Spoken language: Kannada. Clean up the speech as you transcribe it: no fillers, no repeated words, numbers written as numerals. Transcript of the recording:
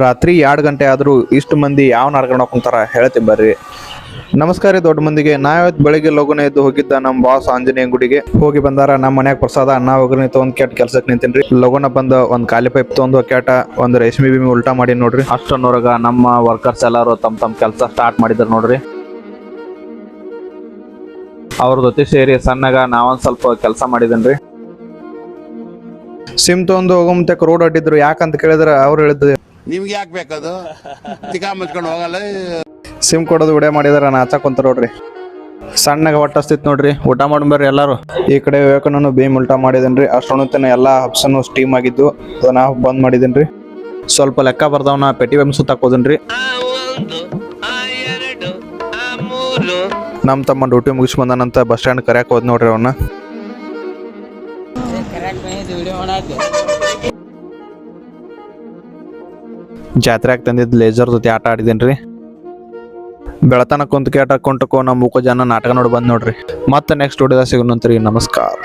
ರಾತ್ರಿ 2 ಗಂಟೆ ಆದ್ರೂ ಇಷ್ಟು ಮಂದಿ ಯಾವ ನಡ್ಕೊಂಡು ಕುಂತಾರ ಹೇಳ್ತೀನಿ ಬರ್ರಿ. ನಮಸ್ಕಾರ ರೀ ದೊಡ್ಡ ಮಂದಿಗೆ. ನಾವಿವತ್ತು ಬೆಳಿಗ್ಗೆ ಲಗುನ ಎದ್ದು ಹೋಗಿದ್ದ ನಮ್ಮ ಬಾಸ್ ಆಂಜನೇಯ ಗುಡಿಗೆ ಹೋಗಿ ಬಂದಾರ. ನಮ್ಮ ಮನ್ಯಾಗ ಪ್ರಸಾದ ಅನ್ನ ಒಗ್ಗರಣೆ ತಗೊಂಡ್ ಕೆಟ್ಟ ಕೆಲ್ಸಕ್ಕೆ ನಿಂತೇನ್ರಿ. ಲಗುನ ಬಂದ ಒಂದ್ ಖಾಲಿ ಪೈಪ್ ತಗೊಂಡು ಕೆಟ್ಟ ಒಂದ್ ರೇಷ್ಮೆ ಬಿಮಿ ಉಲ್ಟಾ ಮಾಡಿ ನೋಡ್ರಿ. ಅಷ್ಟೊನ್ನೊರಗ ನಮ್ಮ ವರ್ಕರ್ಸ್ ಎಲ್ಲಾರು ತಮ್ಮ ಕೆಲಸ ಸ್ಟಾರ್ಟ್ ಮಾಡಿದ್ರು ನೋಡ್ರಿ. ಅವ್ರ ಜೊತೆ ಸೇರಿ ಸಣ್ಣಗ ನಾವೊಂದ್ ಸ್ವಲ್ಪ ಕೆಲಸ ಮಾಡಿದನ್ರಿ. ಸಿಮ್ ತಗೊಂಡು ಹೋಗಮಂತಕ್ ರೋಡ್ ಅಡ್ಡಿದ್ರು. ಯಾಕಂತ ಕೇಳಿದ್ರ ಅವ್ರು ಹೇಳಿದ್ರು, ನಿಮ್ಗೆ ಯಾಕೆ ಬೇಕದು ತಿಕಾ ಮುಚ್ಕೊಂಡು ಹೋಗಲ್ಲ. ಸಿಮ್ ಕೊಡೋದು ವಿಡಿಯೋ ಮಾಡಿದಾರ ನಾಚಕ್ ಕುಂತಾರ ನೋಡ್ರಿ. ಸಣ್ಣಗ ಹೊಟ್ಟಸ್ತಿತ್ ನೋಡ್ರಿ. ಊಟ ಮಾಡ್ಬರ್ರಿ ಎಲ್ಲಾರು. ಈ ಕಡೆ ವಿವೇಕನೂ ಬೇಮ್ ಉಲ್ಟಾ ಮಾಡಿದನ್ರಿ. ಅಷ್ಟೊನ್ನತನ ಎಲ್ಲಾ ಹಬ್ಸನು ಸ್ಟೀಮ್ ಆಗಿದ್ದು ಅದನ್ನ ಬಂದ್ ಮಾಡಿದನ್ರಿ. ಸ್ವಲ್ಪ ಲೆಕ್ಕ ಬರ್ದವನ ಪೆಟಿ ಬೆಮ್ ಸುತ್ತಾಕೋದನ್ರಿ. ನಮ್ ತಮ್ಮ ಡ್ಯೂಟಿ ಮುಗಿಸ್ ಬಂದಾನಂತ ಬಸ್ ಸ್ಟ್ಯಾಂಡ್ ಕರ್ಯಾಕ್ ಹೋದ್ ನೋಡ್ರಿ ಅವನ್ನ. ಜಾತ್ರೆಯಾಗ ತಂದಿದ್ ಲೇಸರ್ ಜೊತೆ ಆಟ ಆಡಿದೇನ್ರಿ. ಬೆಳತನ ಕುಂತ ಕೇಟ ಕೊಂಟಕೋ ನಮ್ಮ ಮೂಕ ಜನ ನಾಟಕ ನೋಡಿ ಬಂದ್ ನೋಡ್ರಿ. ಮತ್ತೆ ನೆಕ್ಸ್ಟ್ ವಿಡಿಯೋದಾಗ ಸಿಗೋಣಂತ್ರಿ. ನಮಸ್ಕಾರ.